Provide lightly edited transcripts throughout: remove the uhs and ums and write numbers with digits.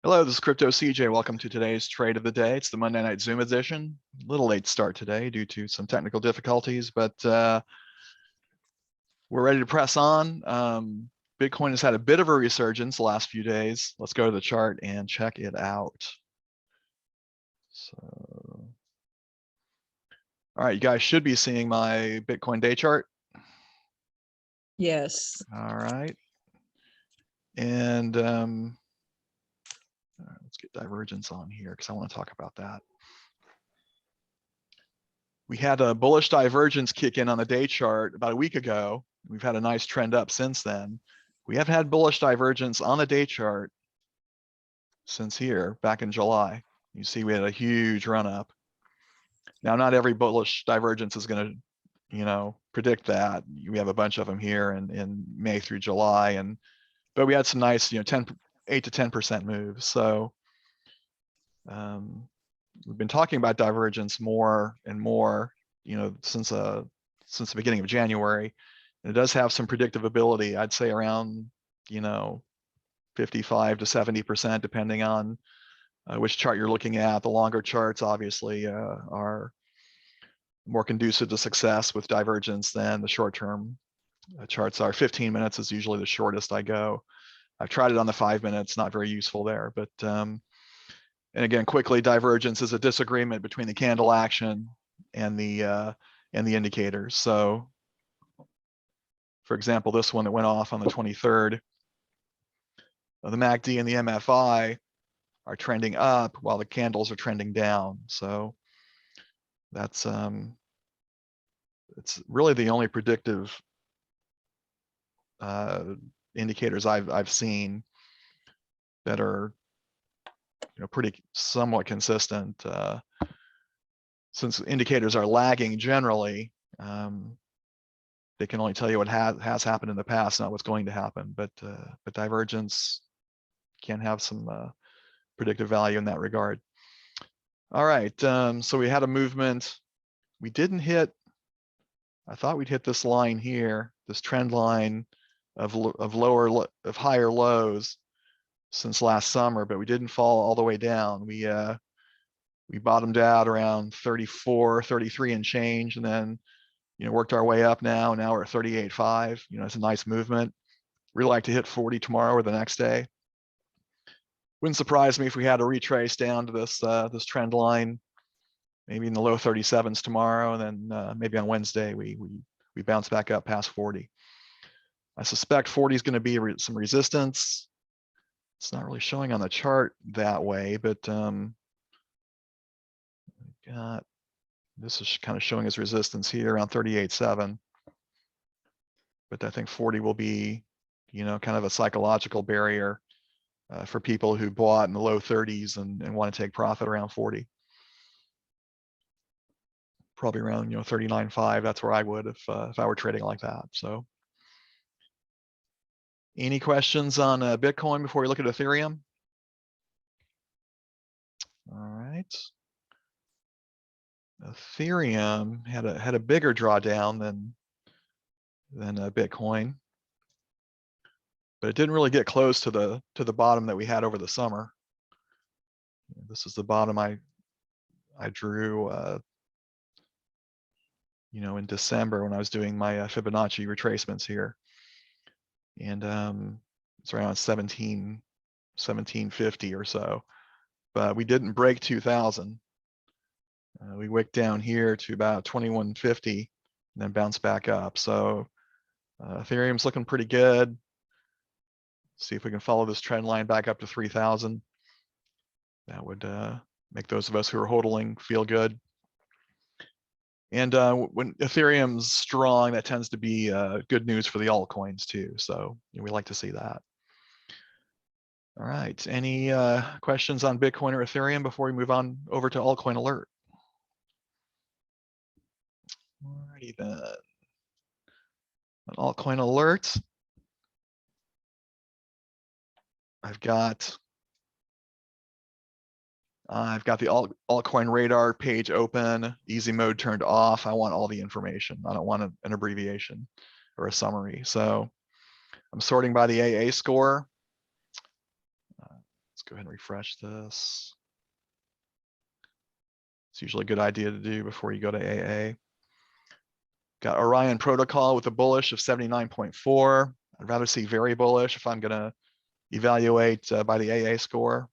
Hello, this is Crypto CJ. Welcome to today's trade of the day. It's the Monday night Zoom edition. A little late start today due to some technical difficulties, but we're ready to press on. Bitcoin has had a bit of a resurgence the last few days. Let's go to the chart and check it out. So, all right, you guys should be seeing my Bitcoin day chart. Yes. All right. And let's get divergence on here because I want to talk about that. We had a bullish divergence kick in on the day chart about a week ago. We've had a nice trend up since then. We have had bullish divergence on the day chart since here back in July. You see we had a huge run up. Now, not every bullish divergence is going to, predict that. We have a bunch of them here in May through July, but we had some nice, 8 to 10% moves. So we've been talking about divergence more and more, since the beginning of January. And it does have some predictive ability. I'd say around, 55 to 70%, depending on which chart you're looking at. The longer charts, obviously, are more conducive to success with divergence than the short-term charts are. 15 minutes is usually the shortest I go. I've tried it on the 5 minutes, not very useful there, but and again, quickly, divergence is a disagreement between the candle action and the indicators. So, for example, this one that went off on the 23rd, the MACD and the MFI are trending up while the candles are trending down. So that's it's really the only predictive indicators I've seen that are pretty somewhat consistent. Since indicators are lagging generally, they can only tell you what has happened in the past, not what's going to happen. But divergence can have some predictive value in that regard. All right, so we had a movement. We didn't hit. I thought we'd hit this line here, this trend line of higher lows since last summer, but we didn't fall all the way down. We bottomed out around 34, 33 and change, and then worked our way up now. Now we're at 38.5. It's a nice movement. Really like to hit 40 tomorrow or the next day. Wouldn't surprise me if we had to retrace down to this trend line, maybe in the low 37s tomorrow, and then maybe on Wednesday we bounce back up past 40. I suspect 40 is going to be some resistance. It's not really showing on the chart that way, but this is kind of showing as resistance here around 38.7. But I think 40 will be, kind of a psychological barrier for people who bought in the low 30s and want to take profit around 40. Probably around 39.5. That's where I would if I were trading like that. So, any questions on Bitcoin before we look at Ethereum? All right. Ethereum had a bigger drawdown than Bitcoin, but it didn't really get close to the bottom that we had over the summer. This is the bottom I drew, in December when I was doing my Fibonacci retracements here, and it's around 1750 or so. But we didn't break 2000. We wicked down here to about 2150 and then bounced back up. So Ethereum's looking pretty good. See if we can follow this trend line back up to 3000. That would make those of us who are hodling feel good. And when Ethereum's strong, that tends to be good news for the altcoins too. So we like to see that. All right, any questions on Bitcoin or Ethereum before we move on over to Altcoin Alert? Alrighty then. On Altcoin Alert, I've got the altcoin radar page open, easy mode turned off. I want all the information. I don't want an abbreviation or a summary. So I'm sorting by the AA score. Let's Let's go ahead and refresh this. It's usually a good idea to do before you go to AA. Got Orion Protocol with a bullish of 79.4. I'd rather see very bullish if I'm going to evaluate by the AA score.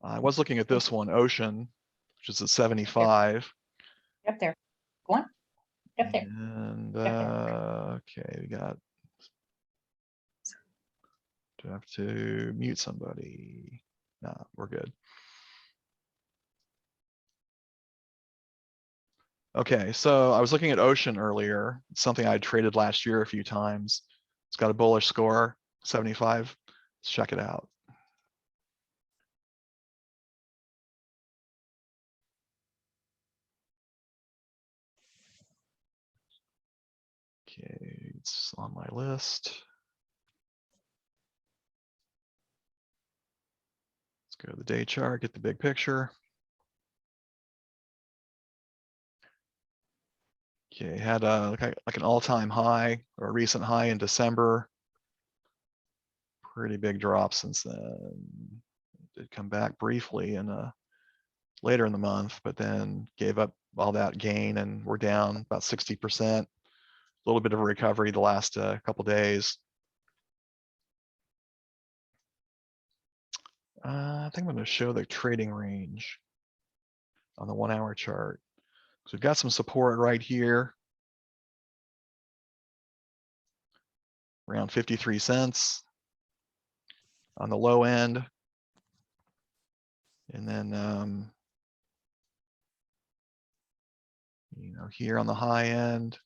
I was looking at this one, Ocean, which is at 75. Up there. Go on. Up there. And okay, we got. Do I have to mute somebody? No, we're good. Okay, so I was looking at Ocean earlier. It's something I traded last year a few times. It's got a bullish score, 75. Let's check it out. Okay, it's on my list. Let's go to the day chart, get the big picture. Okay, had like an all-time high or a recent high in December. Pretty big drop since then. It did come back briefly in later in the month, but then gave up all that gain and we're down about 60%. A little bit of a recovery the last couple days. I think I'm going to show the trading range on the 1 hour chart. So we've got some support right here around 53 cents on the low end. And then, you know, here on the high end,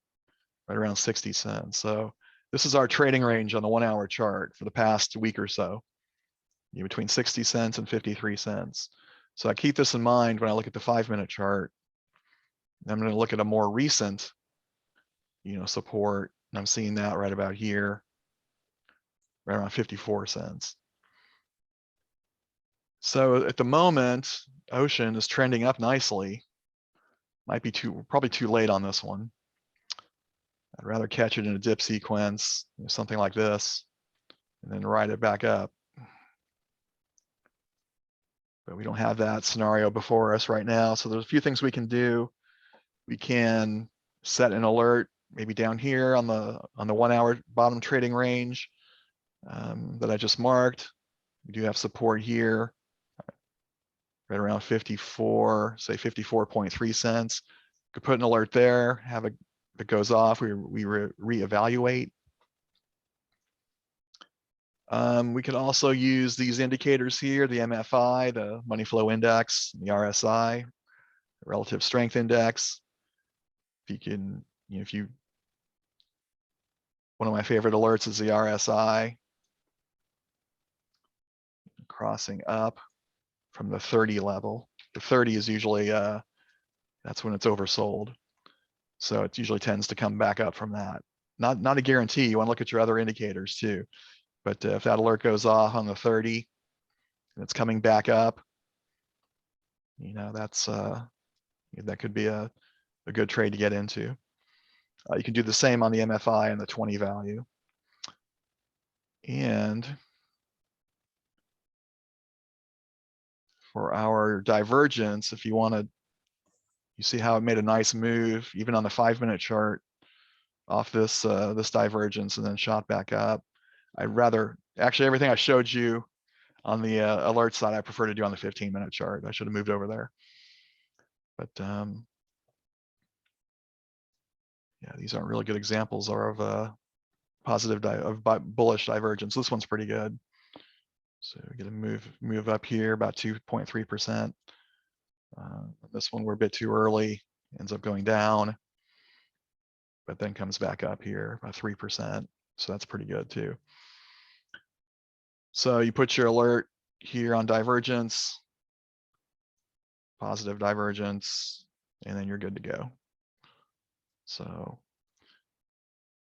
right around 60 cents. So this is our trading range on the 1 hour chart for the past week or so, you know, between 60 cents and 53 cents. So I keep this in mind when I look at the 5-minute chart. I'm going to look at a more recent, you know, support, and I'm seeing that right about here, right around 54 cents. So at the moment, Ocean is trending up nicely. Might be probably too late on this one. I'd rather catch it in a dip sequence, you know, something like this, and then ride it back up. But we don't have that scenario before us right now. So there's a few things we can do. We can set an alert, maybe down here on the 1 hour bottom trading range that I just marked. We do have support here, right around 54, say 54.3 cents. Could put an alert there, have it, if it goes off, we reevaluate. We can also use these indicators here, the MFI, the money flow index, the RSI, the relative strength index. If you can, you know, if you, one of my favorite alerts is the RSI crossing up from the 30 level. The 30 is usually, that's when it's oversold. So it usually tends to come back up from that. Not a guarantee, you want to look at your other indicators too. But if that alert goes off on the 30 and it's coming back up, you know, that's that could be a good trade to get into. You can do the same on the MFI and the 20 value. And for our divergence, if you want to, you see how it made a nice move, even on the 5-minute chart, off this this divergence and then shot back up. I'd rather, actually everything I showed you on the alert side, I prefer to do on the 15-minute chart. I should have moved over there. But yeah, these aren't really good examples of positive bullish divergence. This one's pretty good. So we get a move up here about 2.3%. This one we're a bit too early, ends up going down, but then comes back up here about 3%. So that's pretty good too. So you put your alert here on divergence, positive divergence, and then you're good to go. So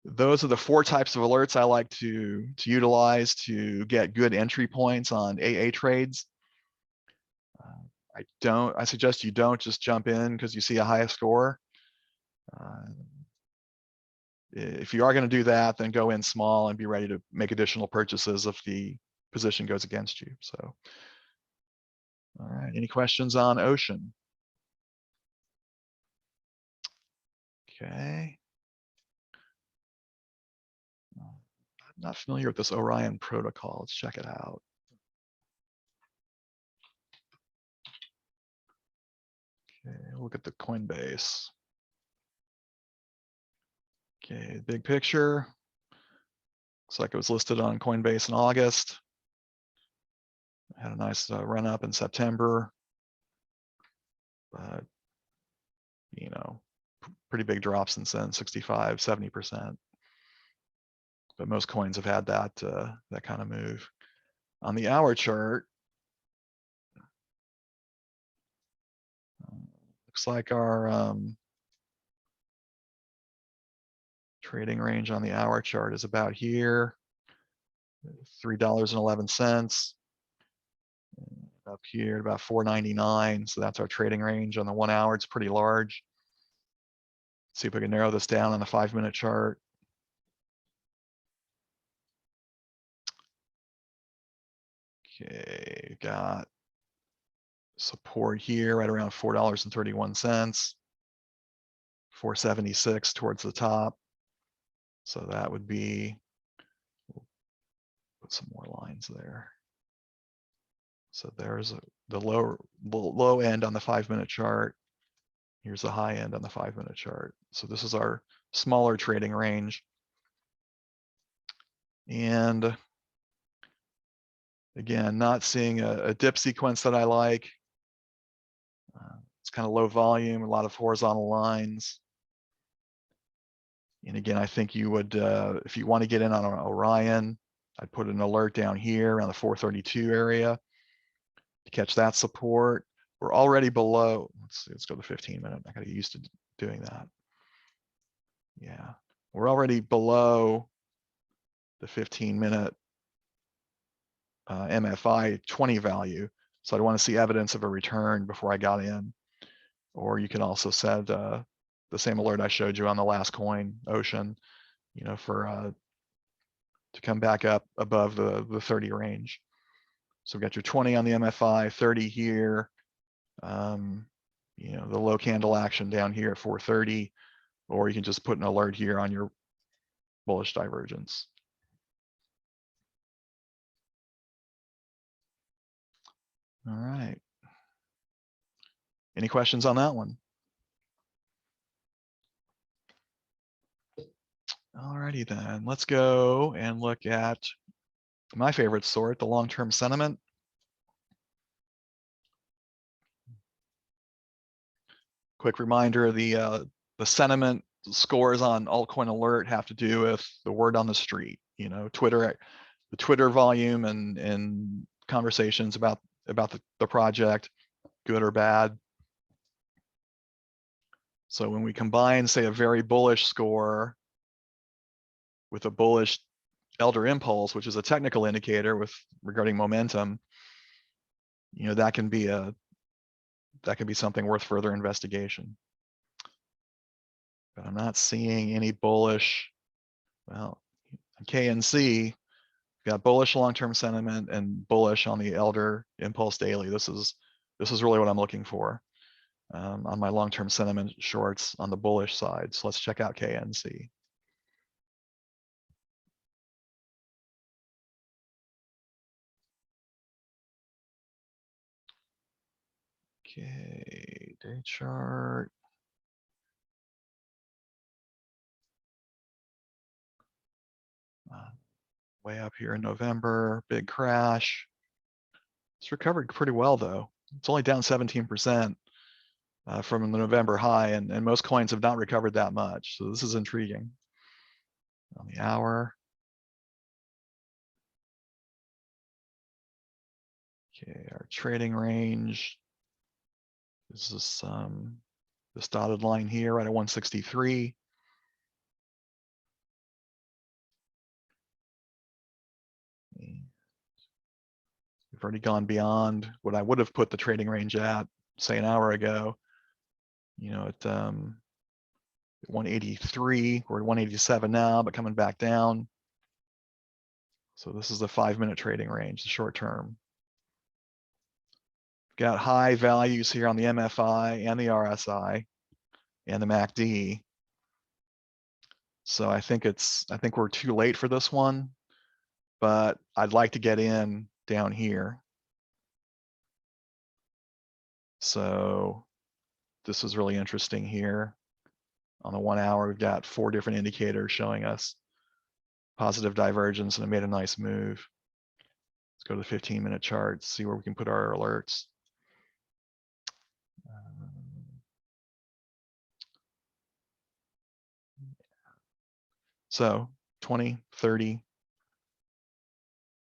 those are the 4 types of alerts I like to utilize to get good entry points on AA trades. I suggest you don't just jump in because you see a high score. If you are going to do that, then go in small and be ready to make additional purchases if the position goes against you. So, all right, any questions on Ocean? Okay. I'm not familiar with this Orion protocol. Let's check it out. Okay, look at the Coinbase. Okay, big picture. Looks like it was listed on Coinbase in August. Had a nice run up in September. But, you know, pretty big drop since then, 65, 70%. But most coins have had that that kind of move. On the hour chart, looks like our trading range on the hour chart is about here, $3.11. Up here at about $4.99. So that's our trading range on the 1 hour. It's pretty large. Let's see if we can narrow this down on the 5-minute chart. Okay, got support here right around $4.31, $4.76 towards the top. So that would be, we'll put some more lines there. So there's the low end on the 5-minute chart. Here's the high end on the 5-minute chart. So this is our smaller trading range. And again, not seeing a dip sequence that I like. It's kind of low volume, a lot of horizontal lines. And again, I think you would, if you want to get in on Orion, I'd put an alert down here around the 432 area to catch that support. We're already below. Let's see, let's go to 15-minute. I got to get used to doing that. Yeah, we're already below the 15-minute MFI 20 value. So I'd want to see evidence of a return before I got in. Or you can also set the same alert I showed you on the last coin, Ocean, you know, for to come back up above the 30 range. So we've got your 20 on the MFI, 30 here, you know, the low candle action down here at 430, or you can just put an alert here on your bullish divergence. All right. Any questions on that one? All righty then, let's go and look at my favorite sort, the long-term sentiment. Quick reminder, the sentiment scores on Altcoin Alert have to do with the word on the street, you know, Twitter, the Twitter volume and conversations about the project, good or bad. So when we combine, say, a very bullish score with a bullish elder impulse, which is a technical indicator regarding momentum, you know, that can be something worth further investigation. But I'm not seeing any bullish. Well, KNC got bullish long-term sentiment and bullish on the elder impulse daily. This is really what I'm looking for on my long-term sentiment shorts on the bullish side. So let's check out KNC. Okay, day chart. Way up here in November, big crash. It's recovered pretty well though. It's only down 17% from the November high, and most coins have not recovered that much. So this is intriguing. On the hour. Okay, our trading range. This is this dotted line here right at 163. We've already gone beyond what I would have put the trading range at, say, an hour ago. You know, at 183, we're at 187 now, but coming back down. So this is the 5-minute trading range, the short term. Got high values here on the MFI and the RSI and the MACD. So I think we're too late for this one, but I'd like to get in down here. So this is really interesting here. On the 1 hour, we've got 4 different indicators showing us positive divergence, and it made a nice move. Let's go to the 15-minute chart, see where we can put our alerts. So 20, 30,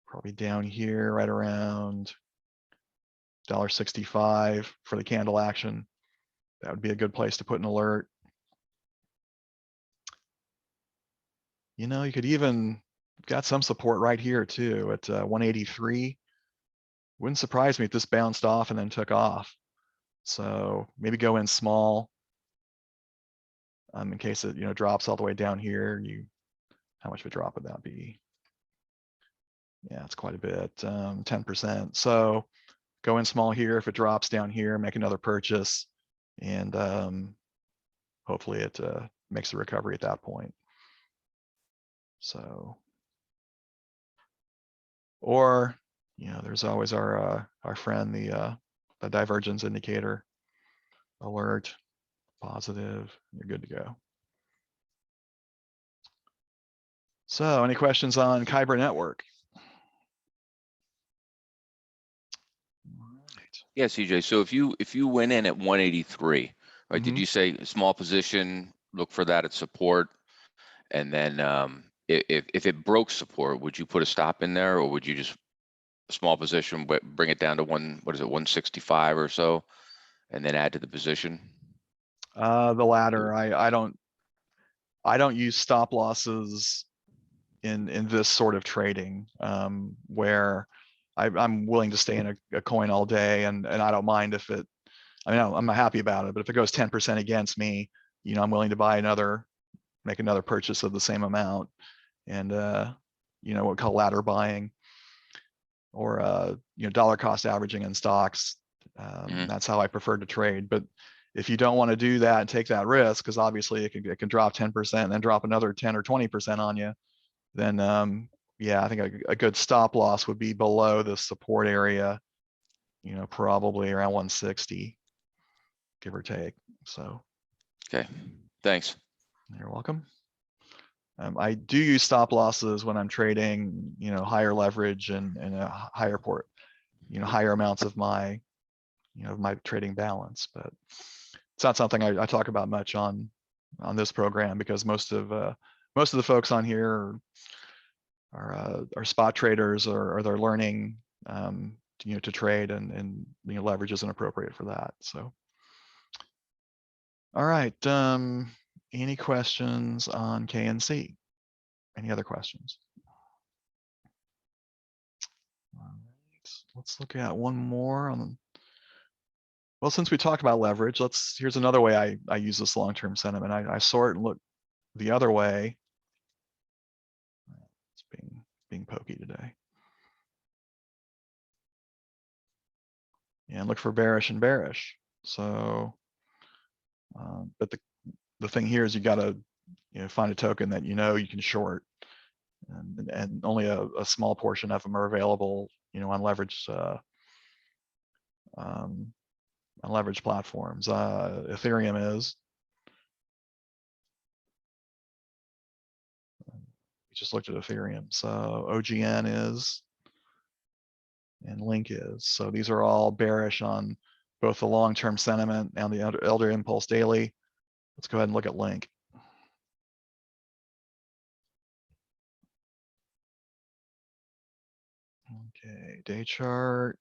probably down here right around $1.65 for the candle action. That would be a good place to put an alert. You know, you could even got some support right here too at 183. Wouldn't surprise me if this bounced off and then took off. So maybe go in small in case it, you know, drops all the way down here. How much of a drop would that be? Yeah, it's quite a bit, 10%. So go in small here. If it drops down here, make another purchase, and hopefully it makes a recovery at that point. So, or, you know, there's always our friend, the divergence indicator alert, positive, you're good to go. So any questions on Kyber network? Yeah, CJ. So if you went in at 183, right? Did Mhm. you say small position, look for that at support, and then if it broke support, would you put a stop in there, or would you just small position, but bring it down to 165 or so, and then add to the position? The latter. I don't use stop losses in this sort of trading, where I'm willing to stay in a coin all day, and I don't mind if it, I mean, I'm not happy about it, but if it goes 10% against me, you know, I'm willing to buy make another purchase of the same amount, and you know, what we call ladder buying, or you know, dollar cost averaging in stocks. That's how I prefer to trade. But if you don't want to do that and take that risk, because obviously it can drop 10% and then drop another 10 or 20% on you, then yeah, I think a good stop loss would be below the support area, you know, probably around 160, give or take. So Okay, thanks. you're welcome. I do use stop losses when I'm trading, you know, higher leverage and a higher you know, higher amounts of my, you know, my trading balance. But it's not something I talk about much on this program, because most of the folks on here are spot traders, or they're learning, you know, to trade, and you know, leverage isn't appropriate for that. So, all right. Any questions on KNC? Any other questions? All right, let's look at one more on. Well, since we talked about leverage, here's another way I use this long-term sentiment. I sort and look the other way. It's being pokey today. And look for bearish and bearish. So, but the thing here is you got to, you know, find a token that you know you can short, and only a small portion of them are available, you know, on leverage platforms. Ethereum is. We just looked at Ethereum. So OGN is, and Link is. So these are all bearish on both the long-term sentiment and the Elder Impulse Daily. Let's go ahead and look at Link. Okay, day chart.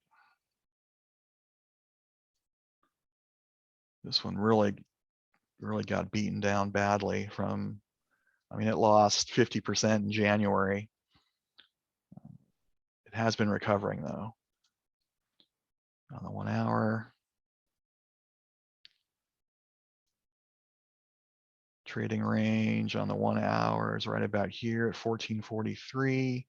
This one really got beaten down badly from, I mean, it lost 50% in January. It has been recovering though. On the 1 hour. Trading range on the 1 hour is right about here at 1443.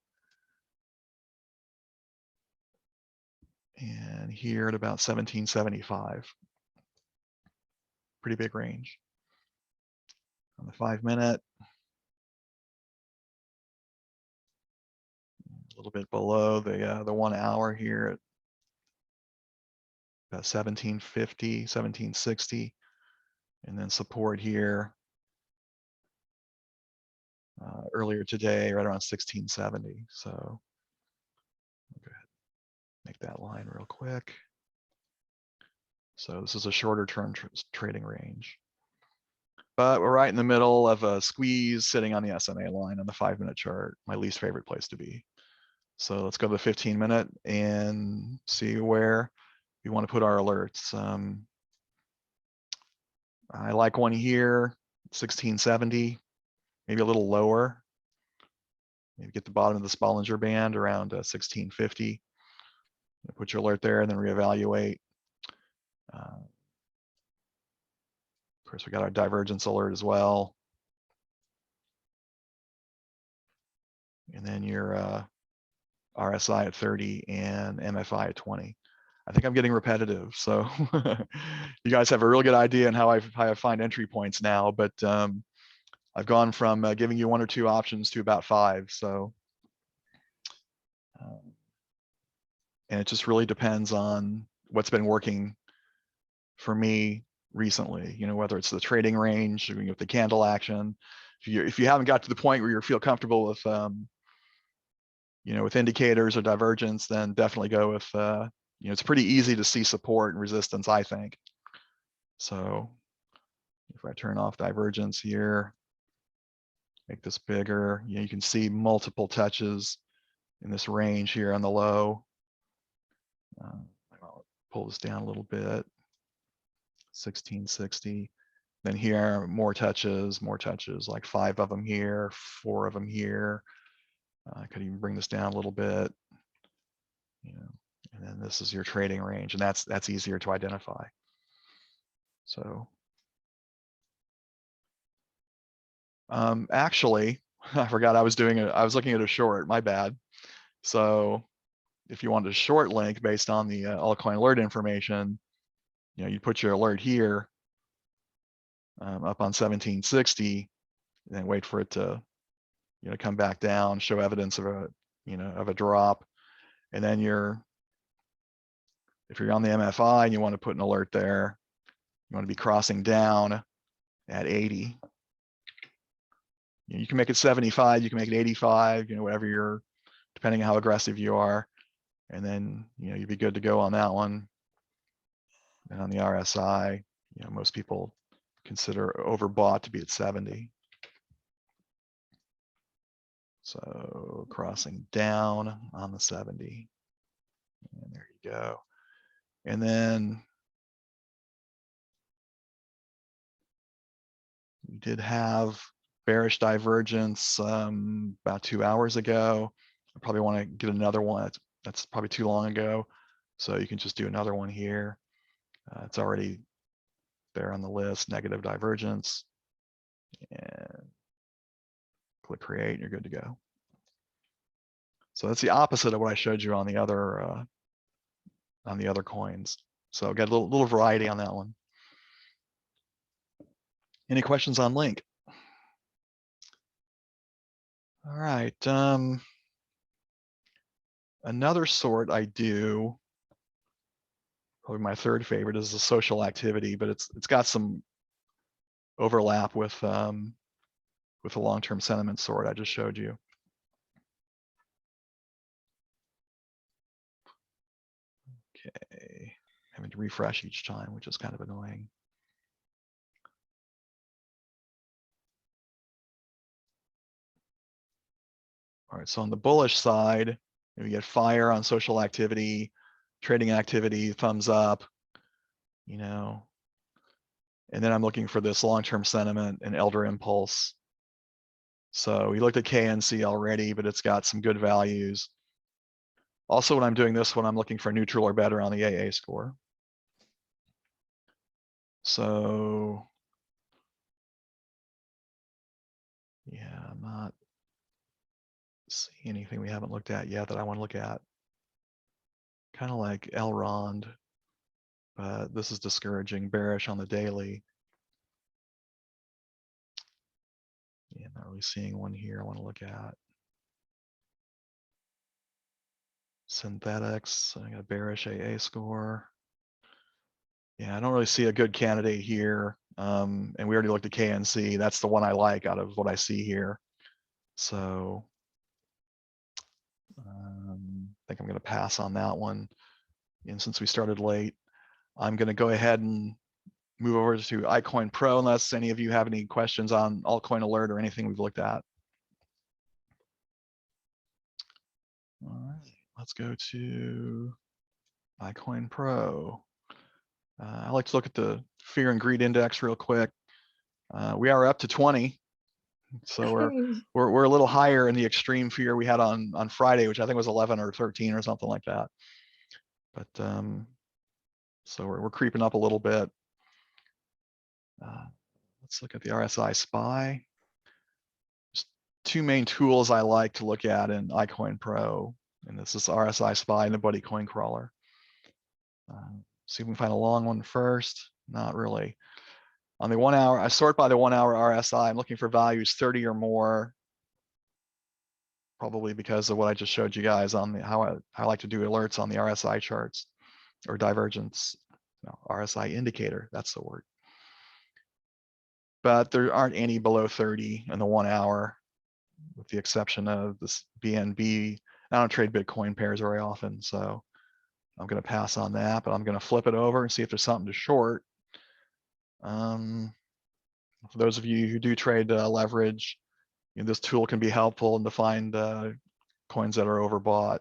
and here at about 1775. Pretty big range. On the 5-minute, a little bit below the 1 hour here at about 1750, 1760, and then support here earlier today, right around 1670. So go ahead, make that line real quick. So this is a shorter term trading range. But we're right in the middle of a squeeze sitting on the SMA line on the 5-minute chart, my least favorite place to be. So let's go to the 15-minute and see where we want to put our alerts. I like one here, 1670, maybe a little lower. Maybe get the bottom of this Bollinger Band around 1650. Put your alert there and then reevaluate. Of course, we got our divergence alert as well. And then your RSI at 30 and MFI at 20. I think I'm getting repetitive, so you guys have a real good idea on how I find entry points now. But I've gone from giving you 1 or 2 options to about 5. So, and it just really depends on what's been working for me recently. You know, whether it's the trading range, with the candle action. If you haven't got to the point where you feel comfortable with you know, with indicators or divergence, then definitely go with, you know, it's pretty easy to see support and resistance, I think. So if I turn off divergence here, make this bigger, you know, you can see multiple touches in this range here on the low. I'll pull this down a little bit, 1660. Then here, more touches, like 5 of them here, 4 of them here. I could even bring this down a little bit, you know, and then this is your trading range, and that's easier to identify. So actually, I forgot I was looking at a short, my bad. So if you wanted a short link based on the Altcoin Alert information, you know, you put your alert here up on 1760, and then wait for it to, you know, come back down, show evidence of a, you know, of a drop. And then if you're on the MFI and you want to put an alert there, you want to be crossing down at 80. You can make it 75, you can make it 85, you know, whatever you're, depending on how aggressive you are. And then, you know, you'd be good to go on that one. And on the RSI, you know, most people consider overbought to be at 70. So crossing down on the 70. And there you go. And then we did have bearish divergence about 2 hours ago. I probably want to get another one. That's probably too long ago. So you can just do another one here. It's already there on the list, negative divergence. And click create, and you're good to go. So that's the opposite of what I showed you on the other coins. So got a little variety on that one. Any questions on Link? All right. Another sort I do, probably my third favorite, is the social activity, but it's got some overlap with the long-term sentiment sort I just showed you. Okay, having to refresh each time, which is kind of annoying. All right, so on the bullish side, we get fire on social activity, trading activity, thumbs up, you know. And then I'm looking for this long-term sentiment and elder impulse. So we looked at KNC already, but it's got some good values. Also, when I'm doing this one, I'm looking for neutral or better on the AA score. So yeah, I'm not seeing anything we haven't looked at yet that I want to look at. Kind of like Elrond, but this is discouraging, bearish on the daily. Yeah, not really seeing one here I want to look at. Synthetics, I got a bearish AA score. Yeah, I don't really see a good candidate here. And we already looked at KNC. That's the one I like out of what I see here. So I think I'm going to pass on that one. And since we started late, I'm going to go ahead and move over to iCoinPro unless any of you have any questions on Altcoin Alert or anything we've looked at. All right, let's go to iCoinPro. I like to look at the fear and greed index real quick. We are up to 20. So we're a little higher in the extreme fear we had on Friday, which I think was 11 or 13 or something like that. But so we're creeping up a little bit. Let's look at the RSI SPY. There's two main tools I like to look at in iCoinPro, and this is RSI SPY and the Buddy Coin Crawler. See if we can find a long one first. Not really. On the 1 hour, I sort by the 1 hour RSI. I'm looking for values 30 or more, probably because of what I just showed you guys on the how I like to do alerts on the RSI charts or divergence. No, RSI indicator, that's the word. But there aren't any below 30 in the 1 hour, with the exception of this BNB. I don't trade Bitcoin pairs very often, so I'm going to pass on that, but I'm going to flip it over and see if there's something to short. For those of you who do trade leverage, this tool can be helpful to find coins that are overbought.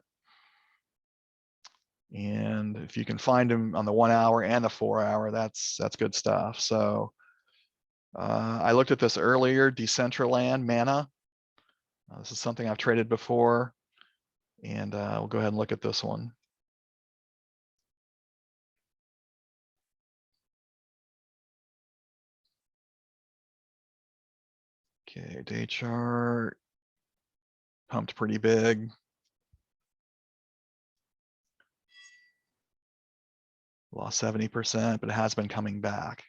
And if you can find them on the 1 hour and the 4 hour, that's good stuff. So I looked at this earlier, Decentraland Mana. This is something I've traded before, and we'll go ahead and look at this one. Okay, day chart, pumped pretty big. Lost 70%, but it has been coming back.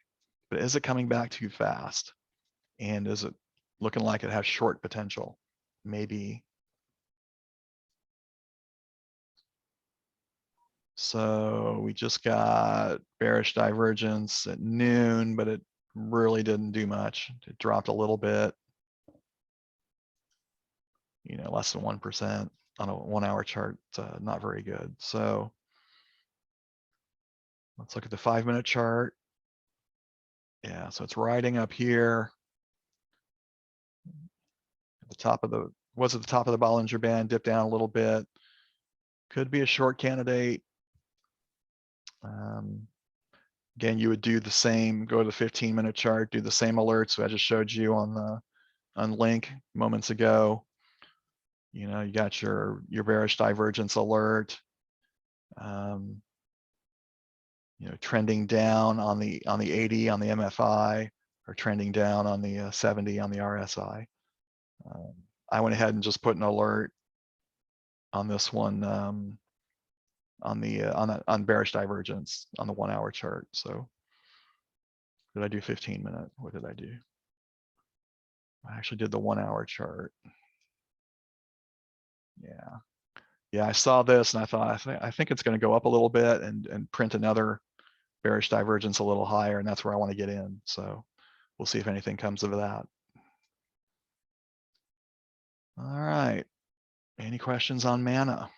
But is it coming back too fast? And is it looking like it has short potential? Maybe. So we just got bearish divergence at noon, but it really didn't do much. It dropped a little bit. Less than 1% on a 1 hour chart, not very good. So let's look at the 5-minute chart. Yeah, so it's riding up here. At the top of was at the top of the Bollinger Band, dipped down a little bit. Could be a short candidate. Again, you would do the same, go to the 15-minute chart, do the same alerts I just showed you on Link moments ago. You got your bearish divergence alert. Trending down on the 80 on the MFI, or trending down on the 70 on the RSI. I went ahead and just put an alert on this one on bearish divergence on the 1 hour chart. So did I do 15-minute? What did I do? I actually did the 1 hour chart. Yeah, I saw this and I thought, I think it's going to go up a little bit and print another bearish divergence a little higher, and that's where I want to get in. So we'll see if anything comes of that. All right. Any questions on Mana?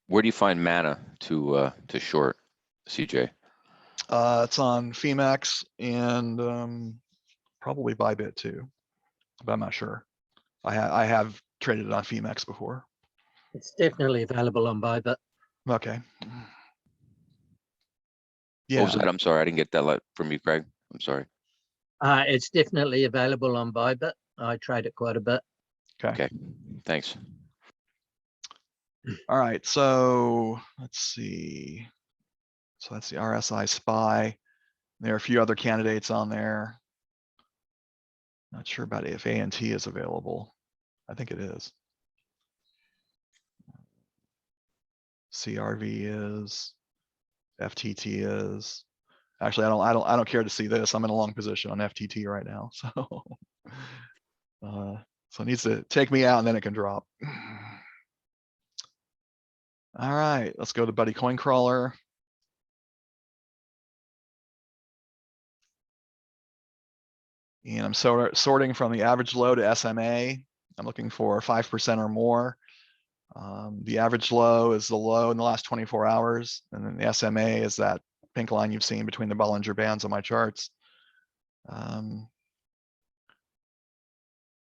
Where do you find Mana to short, CJ? It's on Femex and probably Bybit too, but I'm not sure. I have traded it on Femex before. It's definitely available on Bybit. Okay. What was Yeah. that? I'm sorry, I didn't get that from you, Craig. I'm sorry. It's definitely available on Bybit. I trade it quite a bit. Okay, thanks. All right. So let's see. So that's the RSI SPY. There are a few other candidates on there. Not sure about if ANT is available. I think it is. CRV is, FTT is. Actually, I don't care to see this. I'm in a long position on FTT right now, so so it needs to take me out and then it can drop. All right, let's go to Buddy Coin Crawler. And I'm sorting from the average low to SMA. I'm looking for 5% or more. The average low is the low in the last 24 hours. And then the SMA is that pink line you've seen between the Bollinger Bands on my charts.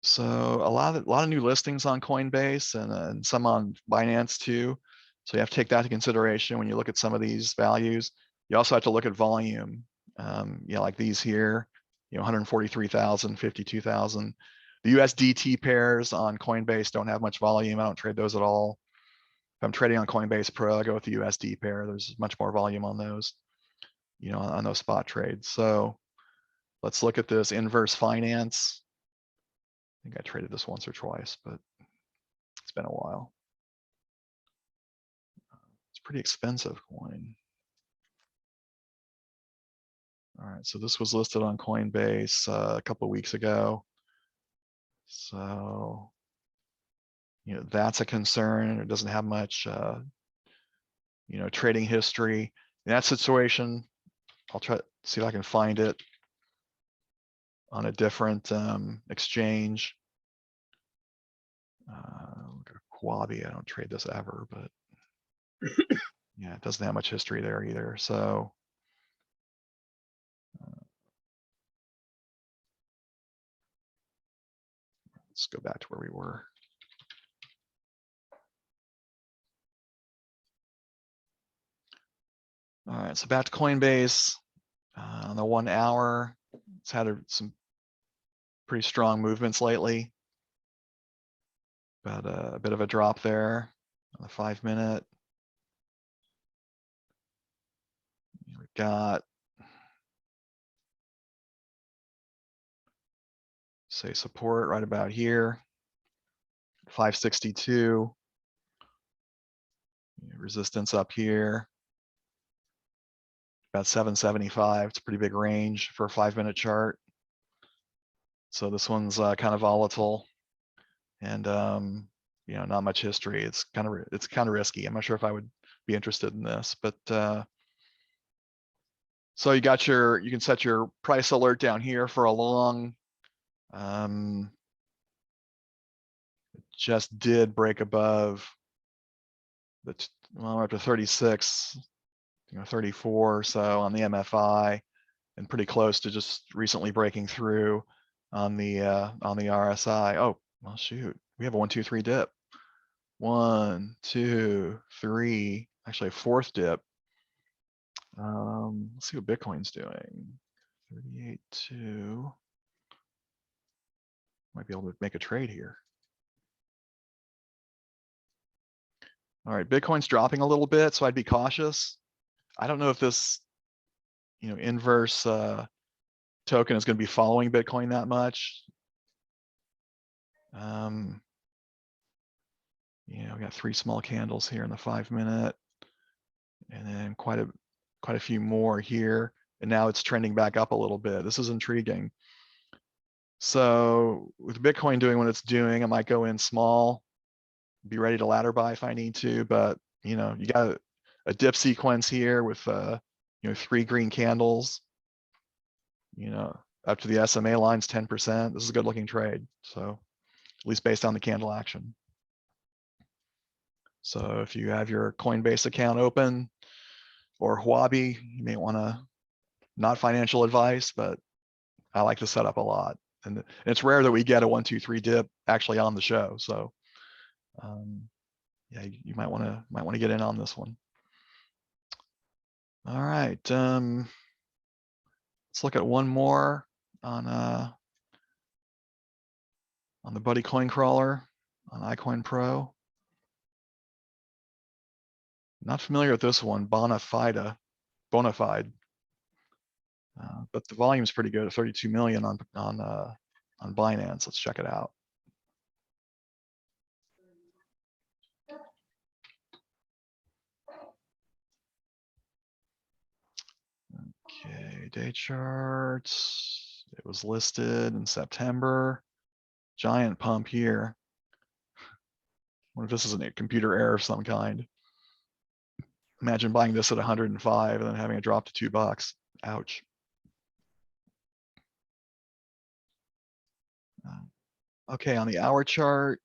So a lot of new listings on Coinbase and some on Binance too. So you have to take that into consideration when you look at some of these values. You also have to look at volume. Like these here, 143,000, 52,000. The USDT pairs on Coinbase don't have much volume. I don't trade those at all. If I'm trading on Coinbase Pro, I go with the USD pair. There's much more volume on those, on those spot trades. So let's look at this inverse finance. I think I traded this once or twice, but it's been a while. It's pretty expensive coin. All right, so this was listed on Coinbase a couple of weeks ago. So, that's a concern. It doesn't have much, trading history. In that situation, I'll try to see if I can find it on a different exchange. Look at Quabi. I don't trade this ever, but yeah, it doesn't have much history there either. So let's go back to where we were. All right, so back to Coinbase on the 1 hour. It's had some pretty strong movements lately. But a bit of a drop there on the 5 minute. We've got, say, support right about here, 562. Resistance up here, about 775. It's a pretty big range for a 5 minute chart. So this one's kind of volatile, and not much history. It's kind of risky. I'm not sure if I would be interested in this, but so you can set your price alert down here for a long. Just did break above the, well, up to 36, 34 or so on the MFI, and pretty close to just recently breaking through on the RSI. Oh, well, shoot, we have a 1, 2, 3 dip. 1, 2, 3, actually a 4th dip. Let's see what Bitcoin's doing. 38.2. Might be able to make a trade here. All right, Bitcoin's dropping a little bit, so I'd be cautious. I don't know if this, inverse token is going to be following Bitcoin that much. We got 3 small candles here in the 5 minute, and then quite a few more here, and now it's trending back up a little bit. This is intriguing. So with Bitcoin doing what it's doing, I might go in small, be ready to ladder buy if I need to, but you got a dip sequence here with 3 green candles, up to the SMA lines 10%. This is a good looking trade, so at least based on the candle action. So if you have your Coinbase account open or Huobi, you may want to, not financial advice, but I like the setup a lot. And it's rare that we get a 1, 2, 3 dip actually on the show. So yeah, you might want to get in on this one. All right, let's look at one more on the Buddy Coin Crawler on iCoinPro. Not familiar with this one, Bonafide, but the volume's pretty good at 32 million on Binance. Let's check it out. day charts. It was listed in September. Giant pump here. What if this is a computer error of some kind? Imagine buying this at 105 and then having it drop to $2. Ouch. Okay, on the hour chart.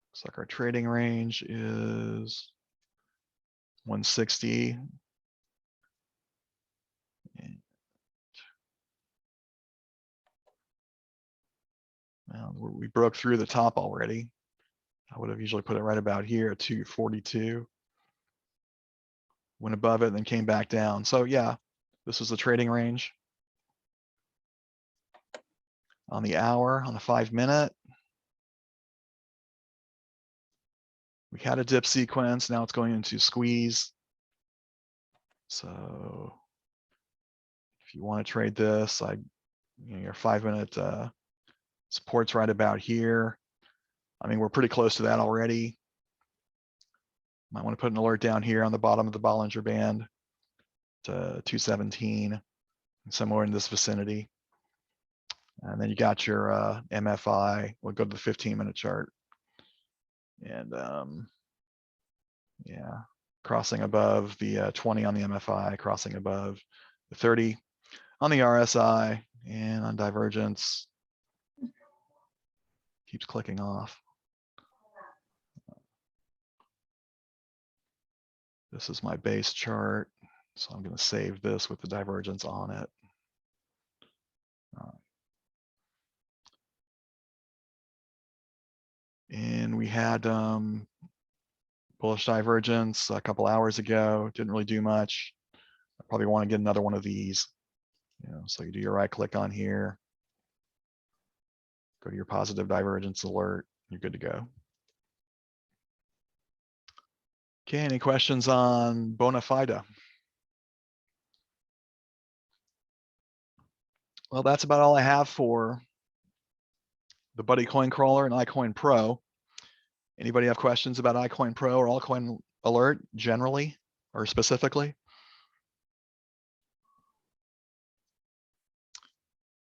Looks like our trading range is 160. Well, we broke through the top already. I would have usually put it right about here at 242. Went above it and then came back down. So yeah, this was the trading range. On the hour, on the 5-minute. We had a dip sequence. Now it's going into squeeze. So if you want to trade this, your 5-minute support's right about here. I mean, we're pretty close to that already. Might want to put an alert down here on the bottom of the Bollinger Band to 217, somewhere in this vicinity. And then you got your MFI. We'll go to the 15-minute chart. And yeah, crossing above the 20 on the MFI, crossing above the 30 on the RSI, and on divergence. Keeps clicking off. This is my base chart. So I'm going to save this with the divergence on it. And we had bullish divergence a couple hours ago. Didn't really do much. I probably want to get another one of these. So you do your right click on here. Go to your positive divergence alert. You're good to go. Okay, any questions on Bonafide? Well, that's about all I have for the Buddy Coin Crawler and iCoinPro. Anybody have questions about iCoinPro or Altcoin Alert generally or specifically?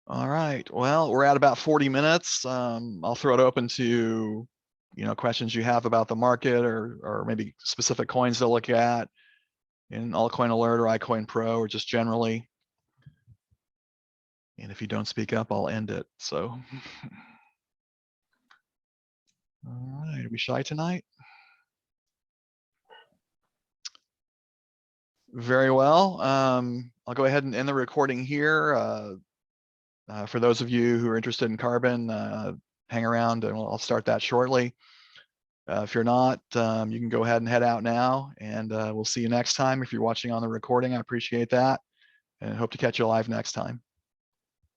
All right, well, we're at about 40 minutes. I'll throw it open to, questions you have about the market or maybe specific coins to look at in Altcoin Alert or iCoinPro or just generally. And if you don't speak up, I'll end it. So, all right, are we shy tonight? Very well. I'll go ahead and end the recording here. For those of you who are interested in carbon, hang around and I'll start that shortly. If you're not, you can go ahead and head out now, and we'll see you next time. If you're watching on the recording, I appreciate that, and hope to catch you live next time.